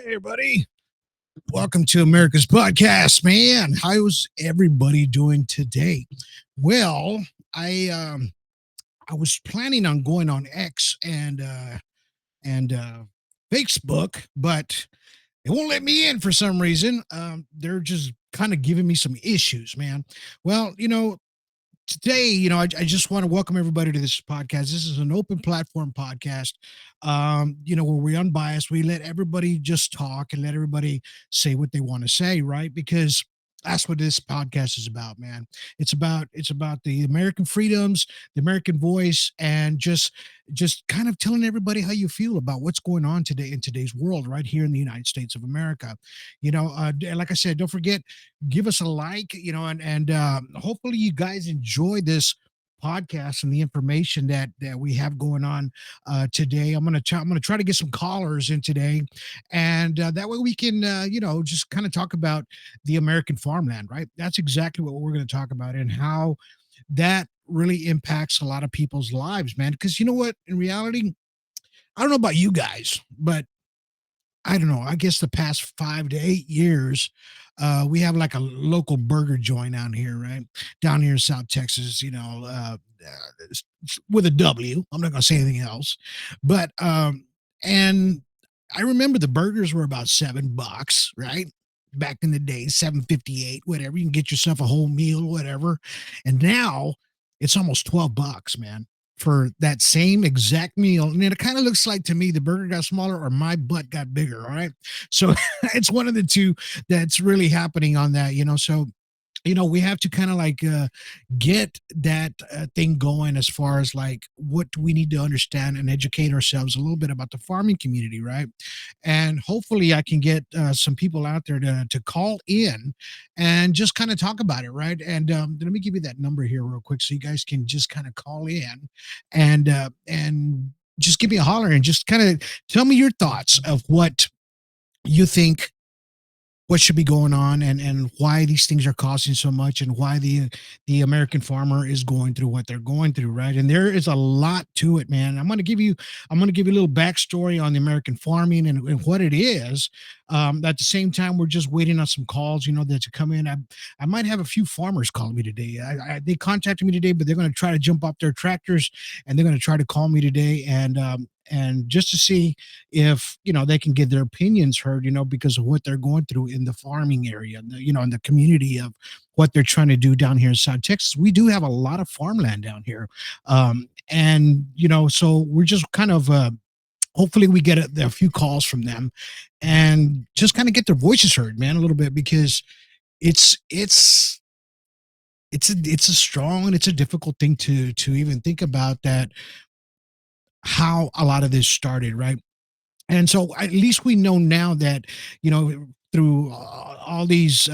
Hey, buddy. Welcome to America's podcast, man. How's everybody doing today? Well, I um I was planning on going on X and Facebook, but it won't let me in for some reason. They're just kind of giving me some issues, man. Well, today, I just want to welcome everybody to this podcast. This is an open platform podcast, where we're unbiased. We let everybody just talk and let everybody say what they want to say, right? Because that's what this podcast is about, man. It's about the American freedoms, the American voice, and just kind of telling everybody how you feel about what's going on today in today's world, right here in the United States of America. Like I said, don't forget, give us a like, and hopefully you guys enjoy this podcast and the information that we have going on today. I'm gonna try to get some callers in today, and that way we can just kind of talk about the American farmland. Right, that's exactly what we're going to talk about and how that really impacts a lot of people's lives, man. Because you know what, in reality, I don't know about you guys, but I don't know. I guess the past 5 to 8 years, we have like a local burger joint down here, right? Down here in South Texas, with a W. I'm not going to say anything else. And I remember the burgers were about $7, right? Back in the day, 7.58, whatever. You can get yourself a whole meal, whatever. And now it's almost $12, man, for that same exact meal. And it kind of looks like to me the burger got smaller or my butt got bigger. All right. So it's one of the two that's really happening on that. So we have to kind of like get that thing going as far as like what we need to understand and educate ourselves a little bit about the farming community, right? And hopefully I can get some people out there to call in and just kind of talk about it, right? And let me give you that number here real quick so you guys can just kind of call in and just give me a holler and just kind of tell me your thoughts of what you think, what should be going on, and why these things are costing so much, and why the American farmer is going through what they're going through, right? And there is a lot to it, man. I'm going to give you a little backstory on the American farming and what it is. At the same time, we're just waiting on some calls, that to come in. I might have a few farmers call me today. They contacted me today, but they're going to try to jump off their tractors and they're going to try to call me today, and just to see if they can get their opinions heard, because of what they're going through in the farming area, in the community of what they're trying to do down here in South Texas. We do have a lot of farmland down here, and so we're just kind of hopefully we get a few calls from them and just kind of get their voices heard, man, a little bit, because it's it's a strong and it's a difficult thing to even think about, that how a lot of this started, right? And so at least we know now that, through all these,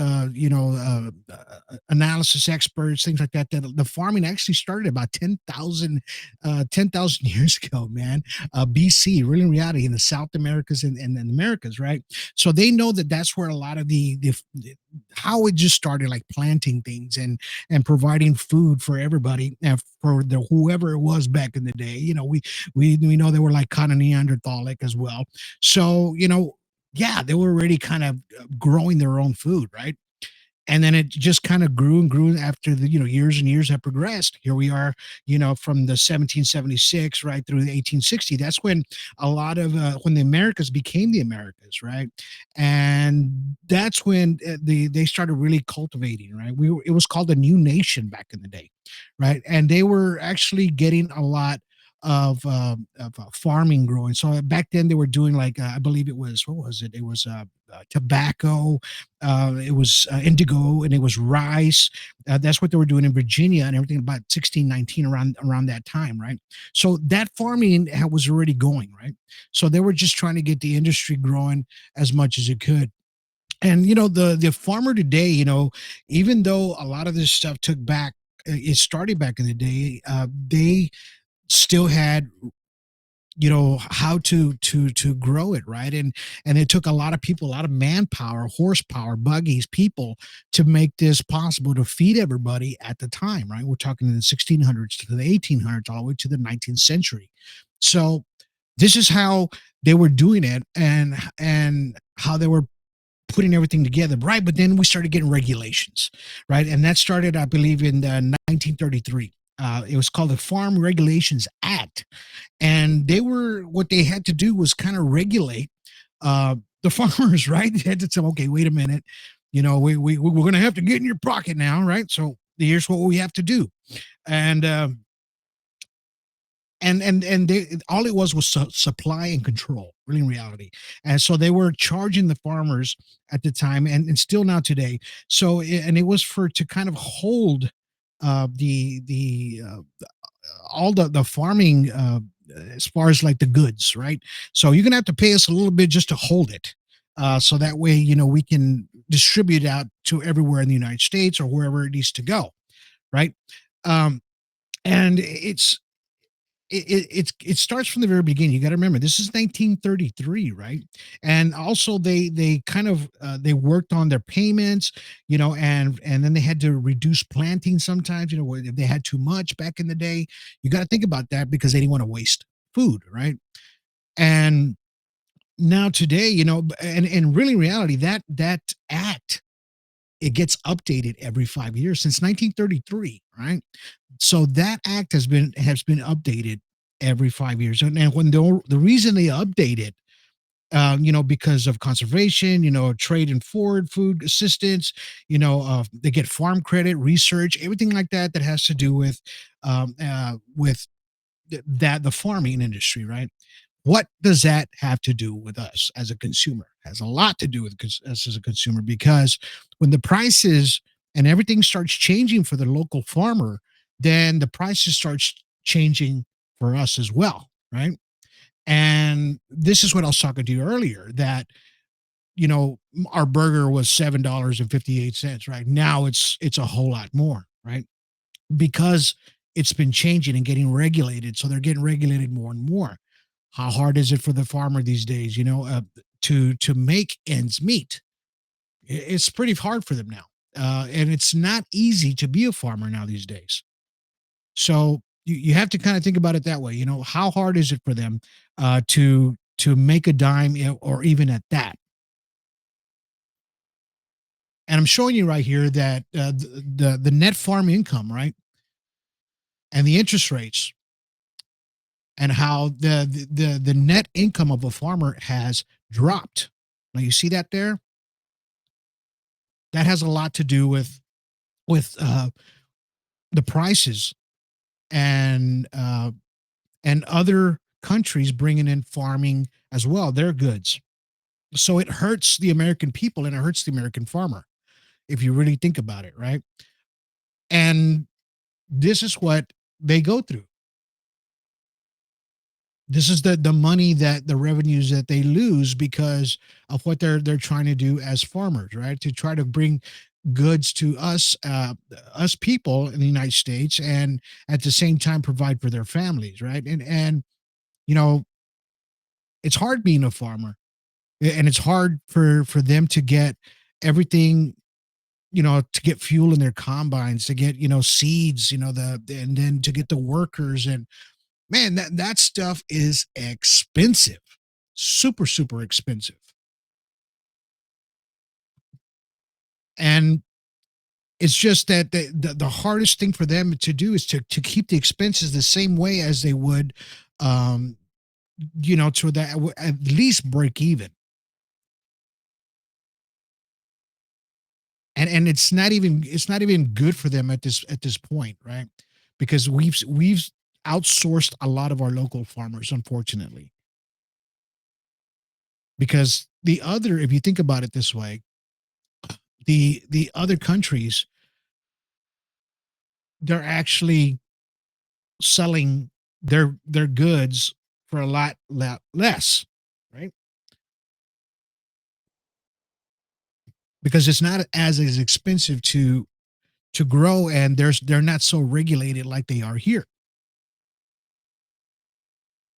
analysis experts, things like that, that the farming actually started about 10,000 years ago, man. BC, really in reality, in the South Americas and the Americas, right? So they know that that's where a lot of the how it just started, like planting things and providing food for everybody and for the whoever it was back in the day. We know they were like kind of Neanderthalic as well. So, yeah, they were already kind of growing their own food, right? And then it just kind of grew and grew after the years and years have progressed. Here we are, from the 1776 right through the 1860. That's when a lot of when the Americas became the Americas, right? And that's when they started really cultivating, right? It was called a new nation back in the day, right? And they were actually getting a lot of farming growing. So back then they were doing like I believe it was, what was it? It was tobacco, it was indigo, and it was rice. That's what they were doing in Virginia and everything about 1619, around that time, right? So that farming was already going, right? So they were just trying to get the industry growing as much as it could. And the farmer today, even though a lot of this stuff it started back in the day, they still had how to grow it, right? And it took a lot of people, a lot of manpower, horsepower, buggies, people, to make this possible to feed everybody at the time, right? We're talking in the 1600s to the 1800s, all the way to the 19th century. So this is how they were doing it, and how they were putting everything together, right? But then we started getting regulations, right? And that started, I believe, in 1933. It was called the Farm Regulations Act, and they were what they had to do was kind of regulate the farmers, right? They had to tell, okay, wait a minute, we're going to have to get in your pocket now, right? So here's what we have to do, and they all it was supply and control, really, in reality. And so they were charging the farmers at the time, and still now today. So and it was for to kind of hold the all the farming, as far as like the goods, right? So you're gonna have to pay us a little bit just to hold it, so that way we can distribute it out to everywhere in the United States or wherever it needs to go, right? Um, and it starts from the very beginning. You got to remember this is 1933, right? And also they kind of they worked on their payments, and then they had to reduce planting sometimes. If they had too much back in the day, you got to think about that because they didn't want to waste food, right? And now today, and really in reality, that act, it gets updated every 5 years since 1933, right? So that act has been updated every 5 years, and when the reason they update it, because of conservation, trade and forward food assistance, they get farm credit, research, everything like that that has to do with that the farming industry, right? What does that have to do with us as a consumer? Has a lot to do with us as a consumer, because when the prices and everything starts changing for the local farmer, then the prices starts changing for us as well, right? And this is what I was talking to you earlier, that our burger was $7.58, right? Now it's a whole lot more, right? Because it's been changing and getting regulated. So they're getting regulated more and more. How hard is it for the farmer these days, to make ends meet? It's pretty hard for them now, and it's not easy to be a farmer now these days. So you have to kind of think about it that way. How hard is it for them to make a dime, or even at that? And I'm showing you right here that the net farm income, right, and the interest rates, and how the net income of a farmer has dropped. Now you see that there. That has a lot to do with the prices, and other countries bringing in farming as well, their goods. So it hurts the American people and it hurts the American farmer if you really think about it, right? And this is what they go through. This is the money, that the revenues that they lose because of what they're trying to do as farmers, right? To try to bring goods to us people in the United States, and at the same time provide for their families, right? And you know, it's hard being a farmer, and it's hard for them to get everything, to get fuel in their combines, to get, seeds, and then to get the workers. And man, that stuff is expensive, super, super expensive. And it's just that the hardest thing for them to do is to keep the expenses the same way as they would, um, to that at least break even. And it's not even good for them at this point, right? Because we've outsourced a lot of our local farmers, unfortunately. Because if you think about it this way, the other countries, they're actually selling their goods for a lot less, right? Because it's not as expensive to grow, and they're not so regulated like they are here.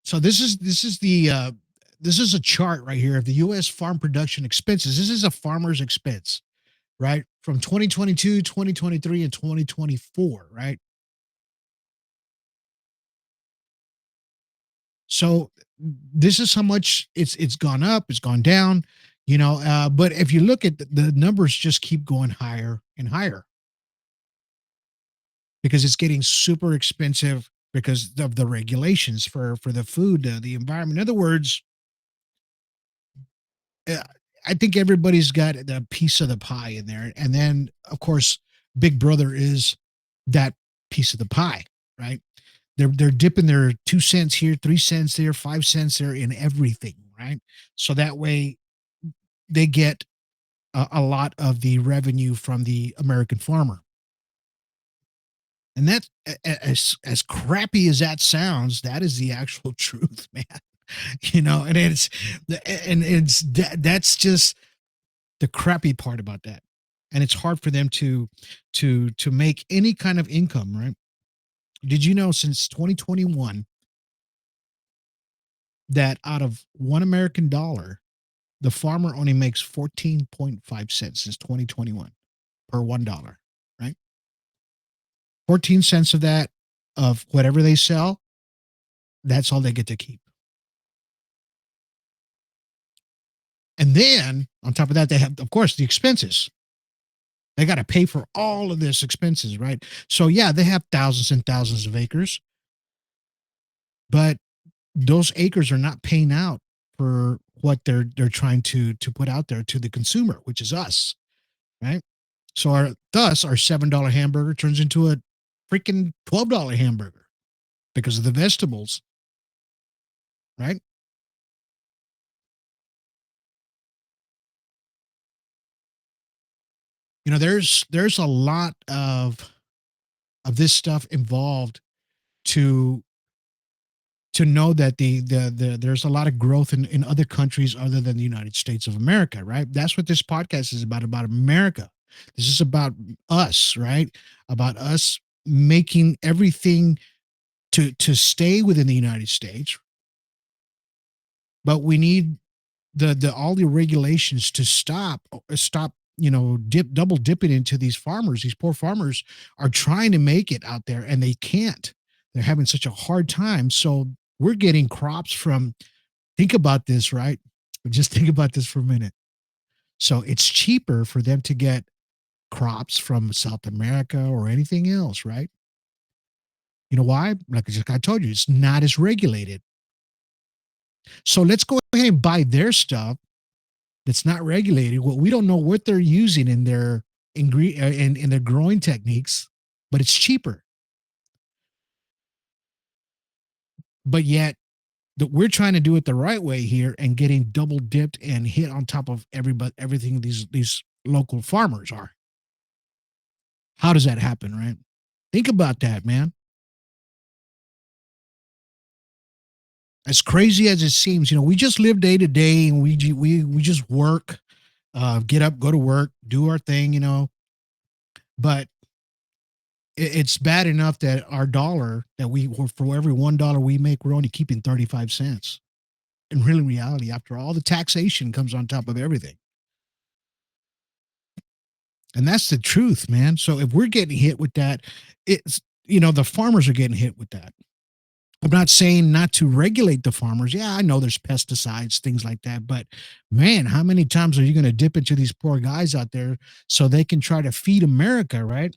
So this is a chart right here of the U.S. farm production expenses. This is a farmer's expense, right? From 2022, 2023, and 2024, right? So this is how much it's gone up, it's gone down, but if you look at the numbers just keep going higher and higher because it's getting super expensive because of the regulations for the food, the environment. In other words, uh, I think everybody's got the piece of the pie in there, and then of course, Big Brother is that piece of the pie, right? They're dipping their 2 cents here, 3 cents there, 5 cents there in everything, right? So that way they get a lot of the revenue from the American farmer. And that, as crappy as that sounds, that is the actual truth, man. And that's just the crappy part about that. And it's hard for them to make any kind of income, right? Did you know since 2021 that out of $1 American, the farmer only makes 14.5 cents since 2021 per $1, right? 14 cents of that, of whatever they sell, that's all they get to keep. And then on top of that, they have, of course, the expenses. They got to pay for all of this expenses, right? So yeah, they have thousands and thousands of acres, but those acres are not paying out for what they're trying to put out there to the consumer, which is us, right? So our $7 hamburger turns into a freaking $12 hamburger because of the vegetables, right? There's a lot of this stuff involved to know that there's a lot of growth in other countries other than the United States of America, right? That's what this podcast is about America. This is about us, right? About us making everything to stay within the United States, but we need the all the regulations to stop, double dipping into these farmers. These poor farmers are trying to make it out there and they can't. They're having such a hard time. So we're getting crops from, think about this, right? Just think about this for a minute. So it's cheaper for them to get crops from South America or anything else, right? You know why? Like I told you, it's not as regulated. So let's go ahead and buy their stuff that's not regulated. Well, we don't know what they're using in their in their growing techniques, but it's cheaper. But yet that we're trying to do it the right way here and getting double dipped and hit on top of everything these local farmers are. How does that happen, right? Think about that, man. As crazy as it seems, we just live day to day and we just work, get up, go to work, do our thing, but it's bad enough that our dollar that for every $1 we make, we're only keeping 35 cents. In real reality, after all the taxation comes on top of everything. And that's the truth, man. So if we're getting hit with that, it's, the farmers are getting hit with that. I'm not saying not to regulate the farmers. Yeah, I know there's pesticides, things like that. But man, how many times are you going to dip into these poor guys out there so they can try to feed America, right?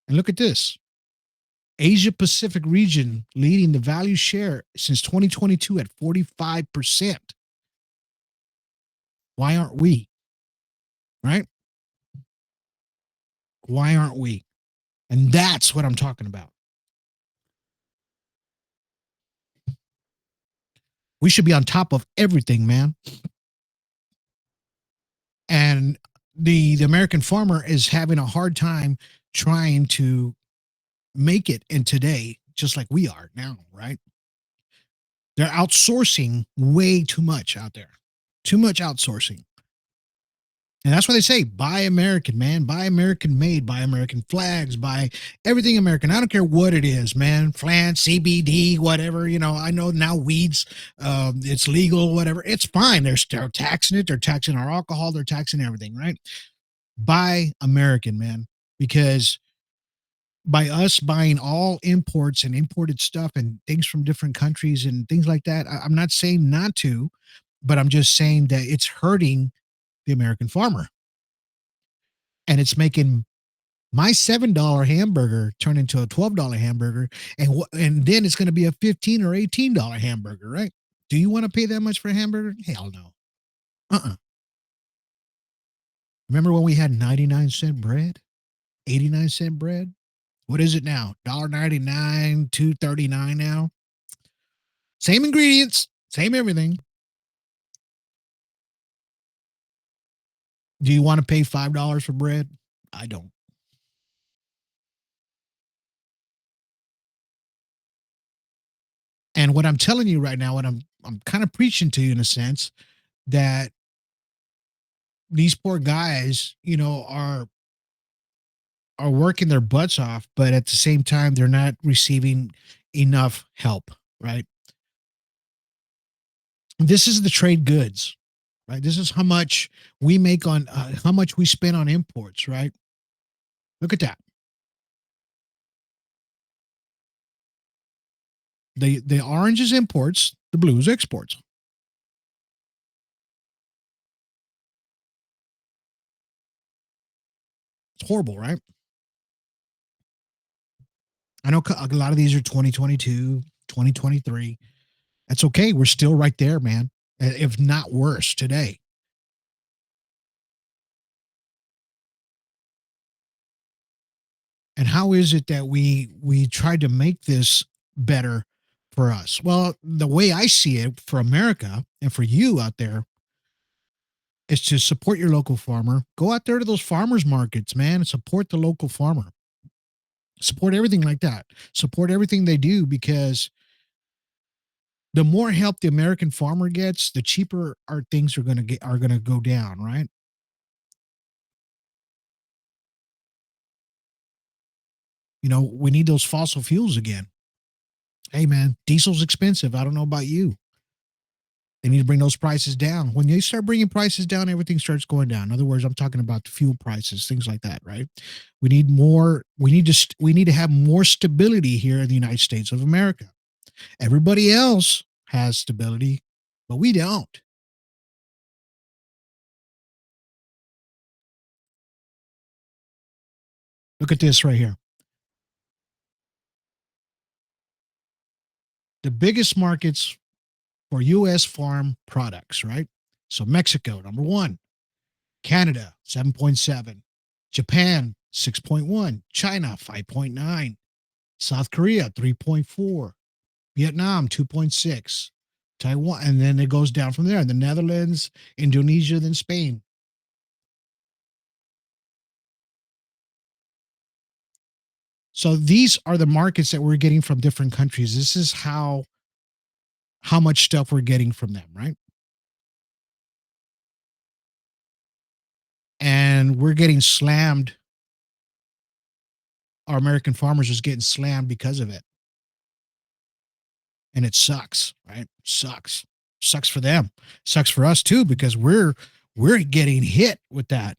And look at this. Asia Pacific region leading the value share since 2022 at 45%. Why aren't we? Right? Why aren't we? And that's what I'm talking about. We should be on top of everything, man. And the American farmer is having a hard time trying to make it in today, just like we are now, right? They're outsourcing way too much out there. Too much outsourcing. And that's why they say buy American, man. Buy American made, buy American flags, buy everything American. I don't care what it is, man. Plant, CBD, whatever. I know now weeds, it's legal, whatever. It's fine. They're taxing it. They're taxing our alcohol. They're taxing everything, right? Buy American, man, because by us buying all imports and imported stuff and things from different countries and things like that, I'm not saying not to, but I'm just saying that it's hurting the American farmer, and it's making my $7 hamburger turn into a $12 hamburger, and then it's going to be a 15 or $18 hamburger, right? Do you want to pay that much for a hamburger? Hell no. Uh-uh. Remember when we had 99-cent bread, 89-cent bread? What is it now? 1.99, 2.39 now. Same ingredients, same everything. Do you want to pay $5 for bread? I don't. And what I'm telling you right now, what I'm kind of preaching to you in a sense that these poor guys, are working their butts off, but at the same time, they're not receiving enough help, right? This is the trade goods, right? This is how much we make on how much we spend on imports, right? Look at that. The orange is imports, the blue is exports. It's horrible, right? I know a lot of these are 2022, 2023. That's okay. We're still right there, man. If not worse today. And how is it that we tried to make this better for us? Well, the way I see it for America and for you out there is to support your local farmer. Go out there to those farmers markets, man, and support the local farmer. Support everything like that. Support everything they do because the more help the American farmer gets, the cheaper our things are going to go down, right? We need those fossil fuels again. Hey man, diesel's expensive. I don't know about you. They need to bring those prices down. When they start bringing prices down, everything starts going down. In other words, I'm talking about the fuel prices, things like that, right? We need more. We need to have more stability here in the United States of America. Everybody else has stability, but we don't. Look at this right here. The biggest markets for U.S. farm products, right? So Mexico, number one. Canada, 7.7. Japan, 6.1. China, 5.9. South Korea, 3.4. Vietnam, 2.6. Taiwan, and then it goes down from there. The Netherlands, Indonesia, then Spain. So these are the markets that we're getting from different countries. This is how much stuff we're getting from them, right? And we're getting slammed. Our American farmers is getting slammed because of it. And it sucks, right? Sucks. Sucks for them. Sucks for us too because we're getting hit with that.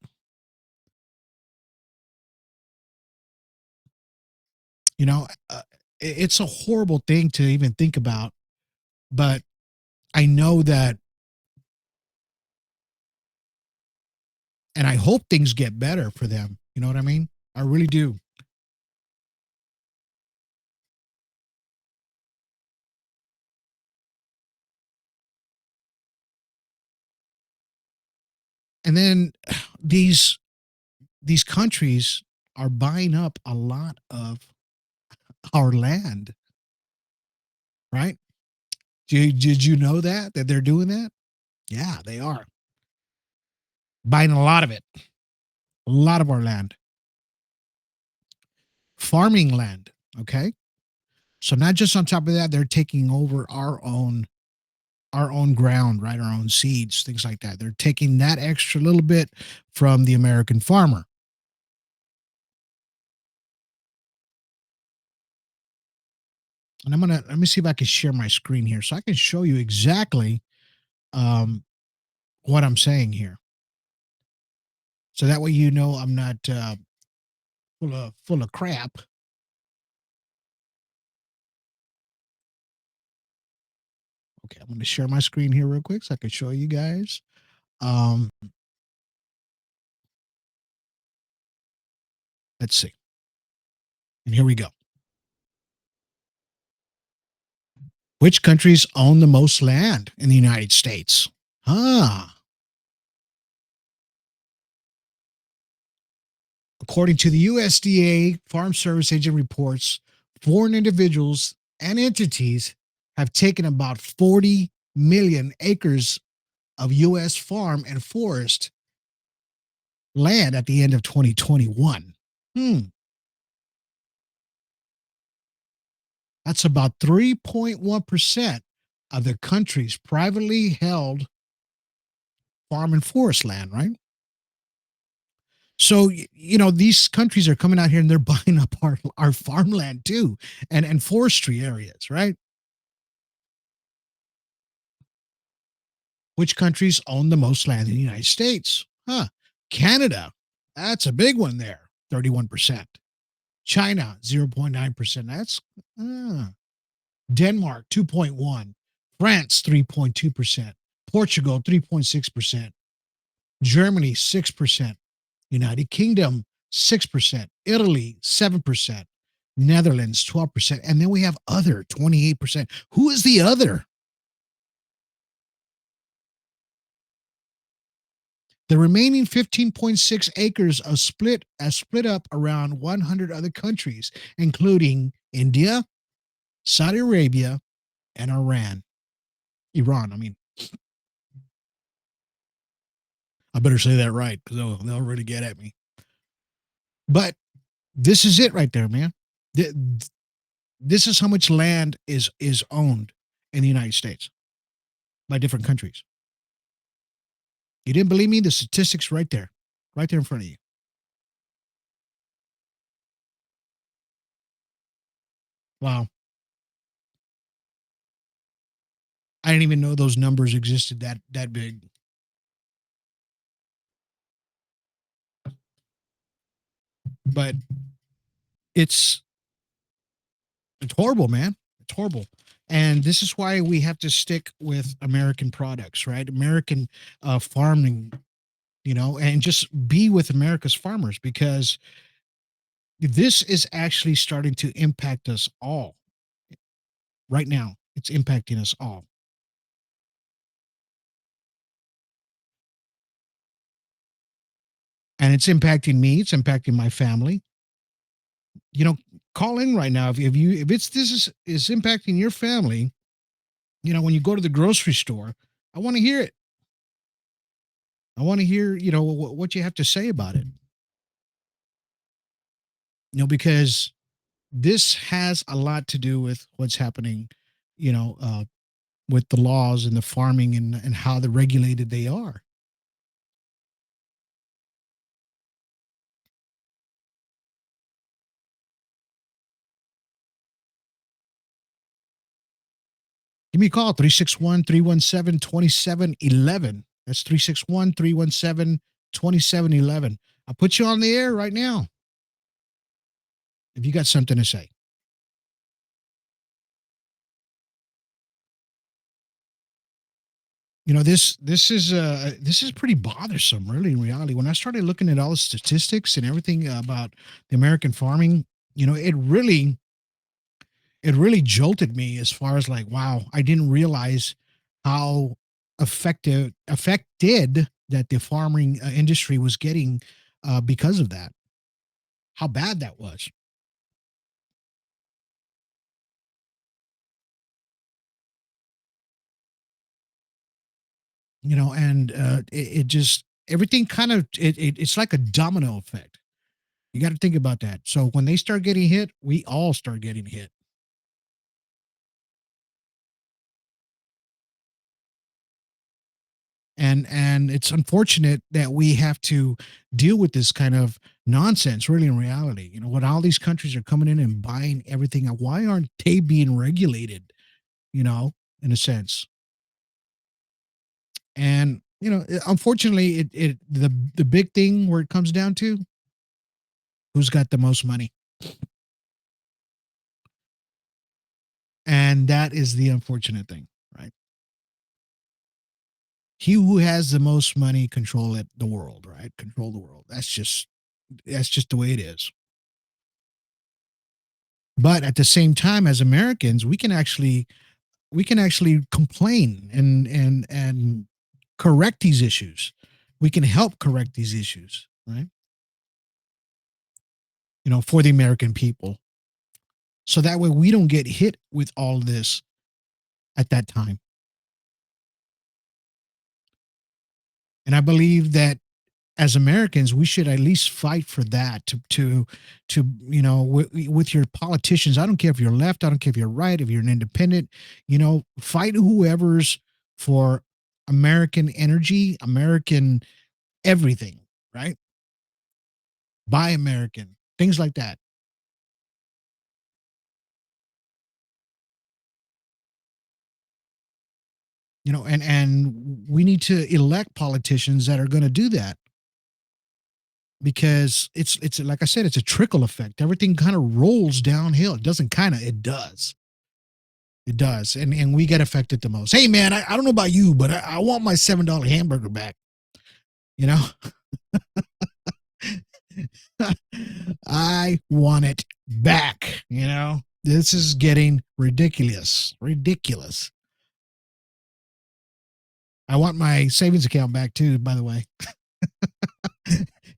You know, it's a horrible thing to even think about, but I know that, and I hope things get better for them. You know what I mean? I really do. And then these countries are buying up a lot of our land, right? Did you know that they're doing that? Yeah, they are buying a lot of it, a lot of our land, farming land. Okay, so not just on top of that, they're taking over our own ground, right? Our own seeds, things like that. They're taking that extra little bit from the American farmer. And let me see if I can share my screen here so I can show you exactly um, what I'm saying here. So that way I'm not full of crap. Okay, I'm going to share my screen here real quick so I can show you guys. Um, let's see. And here we go. Which countries own the most land in the United States? Ah, according to the USDA Farm Service Agent reports, foreign individuals and entities have taken about 40 million acres of U.S. farm and forest land at the end of 2021. Hmm, that's about 3.1% of the country's privately held farm and forest land, right? So these countries are coming out here and they're buying up our farmland too, and forestry areas, right? Which countries own the most land in the United States? Huh? Canada, that's a big one there, 31%. China, 0.9%. That's uh, Denmark, 2.1. France, 3.2%. Portugal, 3.6%. Germany, 6%. United Kingdom, 6%. Italy, 7%. Netherlands, 12%. And then we have other, 28%. Who is the other? The remaining 15.6 acres are split up around 100 other countries, including India, Saudi Arabia, and Iran. Iran, I mean, I better say that right because they'll really get at me. But this is it right there, man. This is how much land is owned in the United States by different countries. You didn't believe me? The statistics right there in front of you. Wow, I didn't even know those numbers existed that big. But it's it's horrible, man. It's horrible. And this is why we have to stick with American products, right? American farming, and just be with America's farmers because this is actually starting to impact us all right now. It's impacting us all. And it's impacting me. It's impacting my family. You know, call in right now if it's this is impacting your family. When you go to the grocery store, I want to hear it. I want to hear what you have to say about it. Because this has a lot to do with what's happening. You know, with the laws and the farming and how the regulated they are. Give me a call 361-317-2711. That's 361-317-2711. I'll put you on the air right now if you got something to say. This is pretty bothersome, really. In reality, when I started looking at all the statistics and everything about the American farming, it really jolted me as far as like, wow, I didn't realize how affected that the farming industry was getting because of that. How bad that was. And it just everything kind of it's like a domino effect. You got to think about that. So when they start getting hit, we all start getting hit. And it's unfortunate that we have to deal with this kind of nonsense really in reality. When all these countries are coming in and buying everything up, why aren't they being regulated, you know in a sense? And Unfortunately, the big thing where it comes down to who's got the most money, and that is the unfortunate thing, right? He who has the most money the world, right? Control the world. That's just the way it is. But at the same time, as Americans, we can actually complain and correct these issues. We can help correct these issues, right? For the American people. So that way we don't get hit with all this at that time. And I believe that as Americans, we should at least fight for that with your politicians. I don't care if you're left, I don't care if you're right, if you're an independent, fight whoever's for American energy, American everything, right? Buy American, things like that. And we need to elect politicians that are going to do that because it's like I said, it's a trickle effect. Everything kind of rolls downhill. It doesn't kind of, it does. It does. And we get affected the most. Hey man, I don't know about you, but I want my $7 hamburger back. You know, I want it back. This is getting ridiculous. Ridiculous. I want my savings account back too, by the way.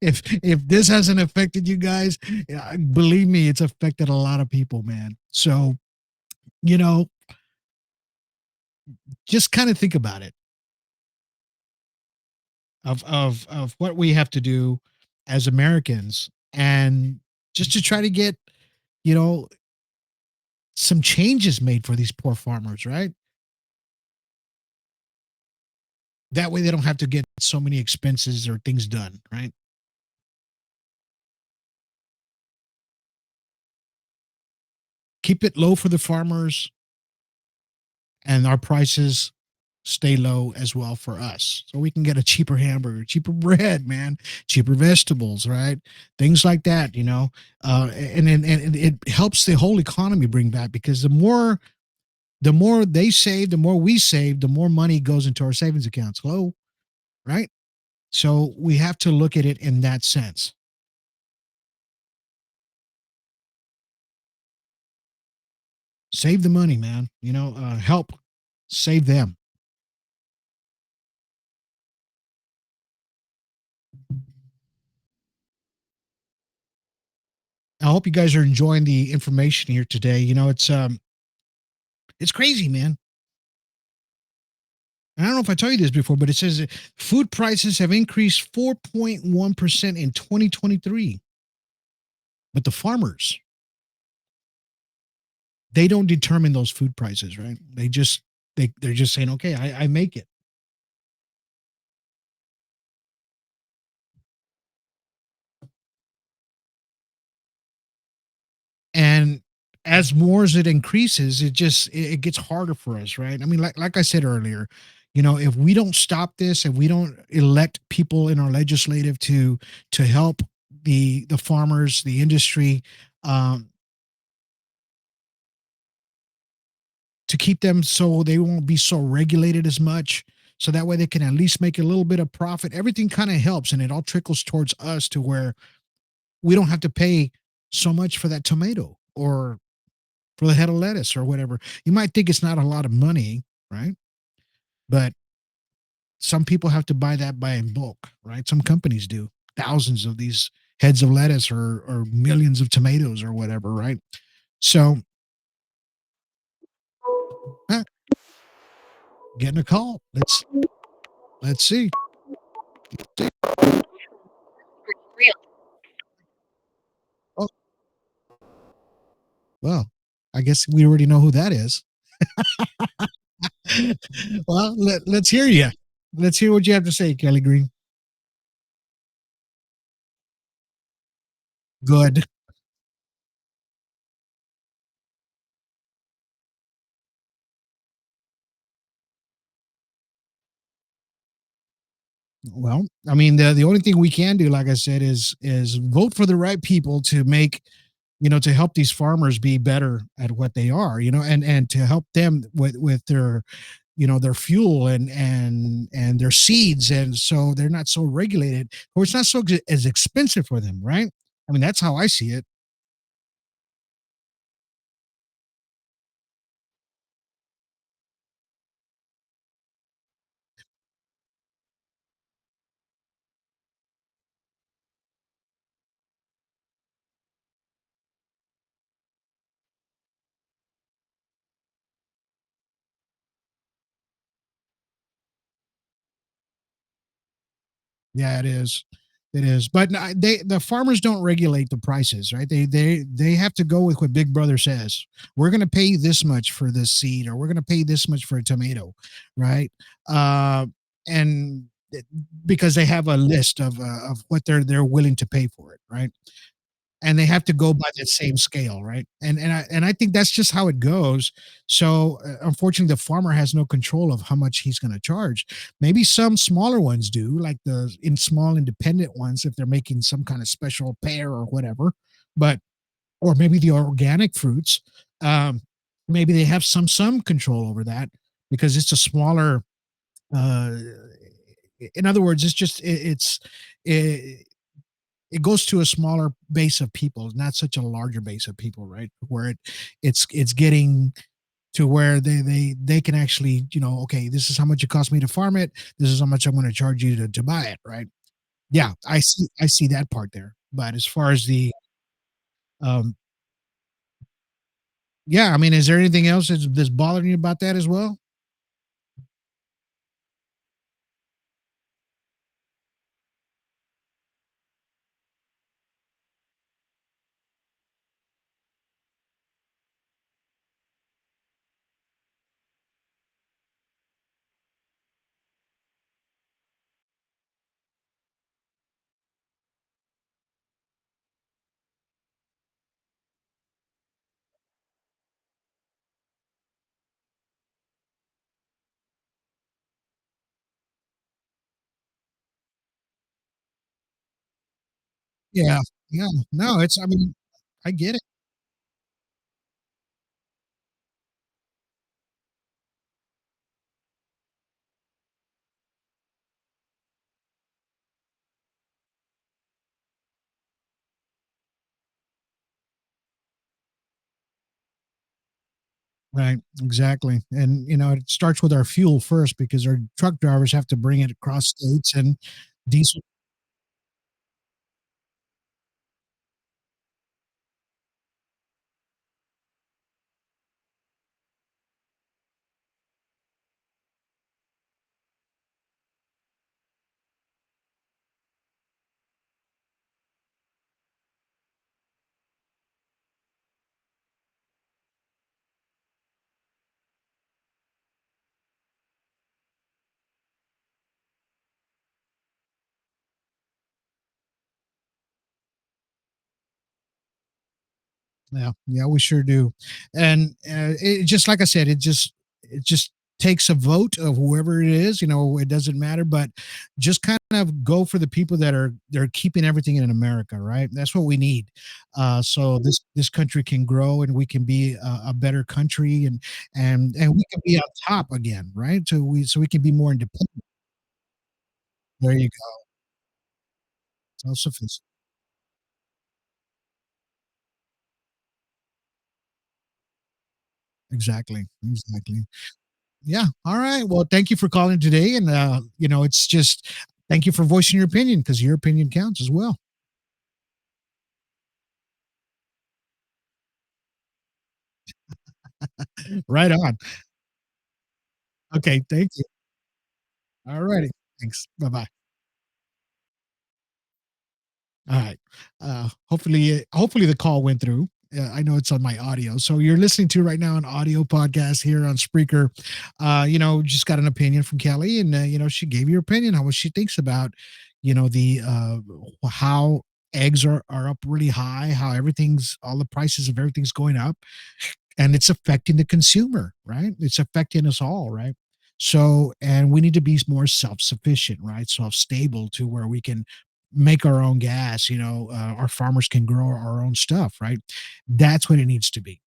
If this hasn't affected you guys, yeah, believe me, it's affected a lot of people, man. So, you know, just kind of think about it of what we have to do as Americans and just to try to get, you know, some changes made for these poor farmers, right? That way they don't have to get so many expenses or things done, right? Keep it low for the farmers and our prices stay low as well for us. So we can get a cheaper hamburger, cheaper bread, man, cheaper vegetables, right? Things like that. And it helps the whole economy bring back because the more they save, the more we save, the more money goes into our savings accounts. Hello, right? So we have to look at it in that sense. Save the money, man. Help save them. I hope you guys are enjoying the information here today. It's crazy, man. I don't know if I told you this before, but it says that food prices have increased 4.1% in 2023. But the farmers, they don't determine those food prices, right? They're just saying, okay, I make it. And as more as it increases, it gets harder for us, right? I mean, like I said earlier, if we don't stop this, if we don't elect people in our legislative to help the farmers, the industry, um, to keep them so they won't be so regulated as much, so that way they can at least make a little bit of profit. Everything kind of helps, and it all trickles towards us to where we don't have to pay so much for that tomato or for the head of lettuce or whatever. You might think it's not a lot of money, right? But some people have to buy that by in bulk, right? Some companies do thousands of these heads of lettuce or millions of tomatoes or whatever, right? So, huh, getting a call. Let's see. Oh, well, I guess we already know who that is. Well, let's hear you. Let's hear what you have to say, Kelly Green. Good. Well, I mean, the only thing we can do, like I said, is vote for the right people to make, to help these farmers be better at what they are, and to help them with their, their fuel and their seeds, and so they're not so regulated, or it's not so as expensive for them, right? I mean, that's how I see it. Yeah, it is. It is. But the farmers don't regulate the prices, right? They have to go with what Big Brother says. We're going to pay you this much for this seed, or we're going to pay you this much for a tomato, right? And because they have a list of what they're willing to pay for it, right? And they have to go by that same scale, right? And I think that's just how it goes. So unfortunately, the farmer has no control of how much he's going to charge. Maybe some smaller ones do, like the in small independent ones, if they're making some kind of special pear or whatever. But or maybe the organic fruits, um, maybe they have some control over that because it's a smaller. Uh, in other words, it's just it goes to a smaller base of people, not such a larger base of people, right? Where it's getting to where they can actually, okay, this is how much it costs me to farm it. This is how much I'm going to charge you to buy it, right? Yeah, I see that part there. But as far as the um yeah, I mean, is there anything else that's bothering you about that as well? Yeah. Yeah. No, it's I mean, I get it. Right, exactly, and, it starts with our fuel first because our truck drivers have to bring it across states and diesel. Yeah, yeah, we sure do, and, it just like I said, it just takes a vote of whoever it is, it doesn't matter, but just kind of go for the people they're keeping everything in America, right? That's what we need, so this country can grow and we can be a better country, and we can be on top again, right? So we can be more independent. There you go. Self-sufficient. Exactly, exactly. Yeah. All right. Well, thank you for calling today. And, it's just thank you for voicing your opinion because your opinion counts as well. Right on. Okay. Thank you. All righty. Thanks. Bye bye. All right. Hopefully the call went through. I know it's on my audio. So you're listening to right now an audio podcast here on Spreaker. Just got an opinion from Kelly, and she gave your opinion on what she thinks about, the how eggs are up really high, how everything's all the prices of everything's going up, and it's affecting the consumer, right? It's affecting us all, right? So, and we need to be more self-sufficient, right? Self-stable to where we can make our own gas, our farmers can grow our own stuff, right? That's what it needs to be.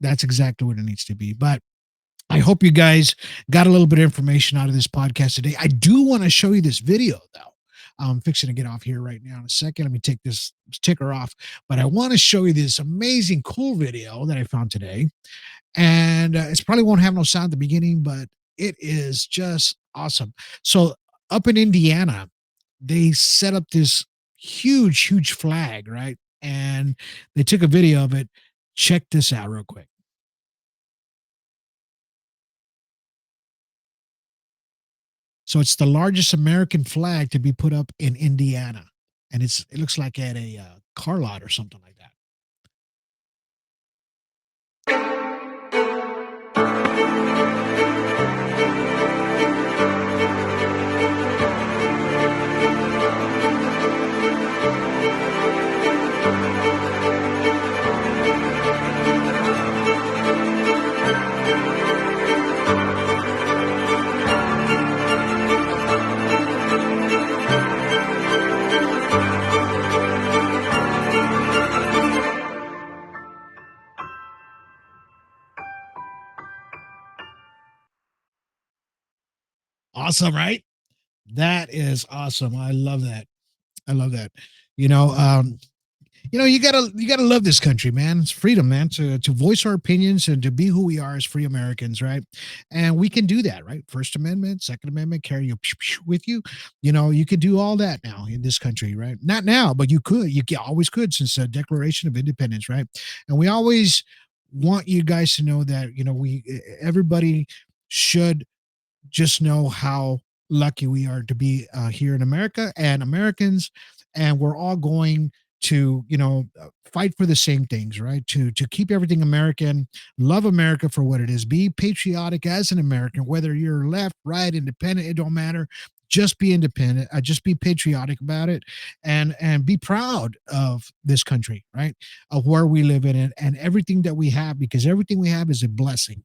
That's exactly what it needs to be. But I hope you guys got a little bit of information out of this podcast today. I do want to show you this video, though. I'm fixing to get off here right now in a second. Let me take this ticker off, but I want to show you this amazing, cool video that I found today. And it's probably won't have no sound at the beginning, but it is just awesome. So, up in Indiana, they set up this huge, huge flag, right? And they took a video of it. Check this out real quick. So it's the largest American flag to be put up in Indiana, and it looks like at a car lot or something like that. Awesome, right? That is awesome. I love that. I love that. You know, um, you gotta love this country, man. It's freedom, man, to voice our opinions and to be who we are as free Americans, right? And we can do that, right? First Amendment, Second Amendment, carry you with you. You can do all that now in this country, right? Not now, but you could. Always could since the Declaration of Independence, right? And we always want you guys to know that we everybody should just know how lucky we are to be here in America and Americans, and we're all going to fight for the same things, right? To keep everything American, love America for what it is, be patriotic as an American, whether you're left, right, independent, it don't matter. Just be independent, just be patriotic about it, and be proud of this country, right? Of where we live in it and everything that we have, because everything we have is a blessing.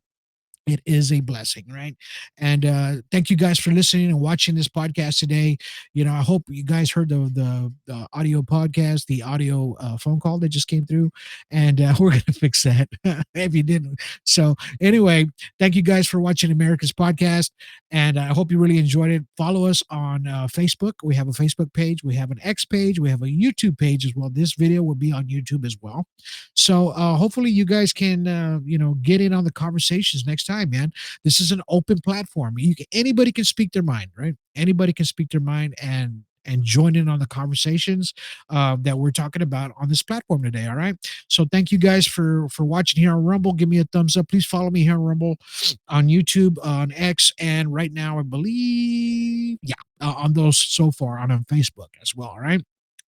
It is a blessing, right? And thank you guys for listening and watching this podcast today. I hope you guys heard the audio podcast, the audio phone call that just came through, and we're gonna fix that if you didn't. So anyway, thank you guys for watching America's podcast, and I hope you really enjoyed it. Follow us on Facebook. We have a Facebook page, we have an X page, we have a YouTube page as well. This video will be on YouTube as well. So hopefully you guys can get in on the conversations next time, man. This is an open platform. Anybody can speak their mind, right? Anybody can speak their mind and join in on the conversations that we're talking about on this platform today. All right. So thank you guys for watching here on Rumble. Give me a thumbs up. Please follow me here on Rumble, on YouTube, on X, and right now I believe, yeah, on those so far on Facebook as well. All right.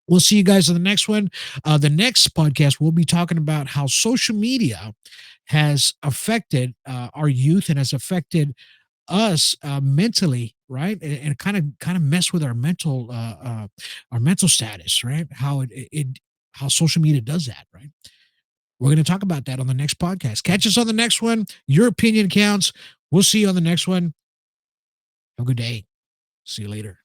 We'll see you guys on the next one. The next podcast, we'll be talking about how social media has affected our youth and has affected us mentally, right? And kind of mess with our mental status, right? How social media does that, right? We're going to talk about that on the next podcast. Catch us on the next one. Your opinion counts. We'll see you on the next one. Have a good day. See you later.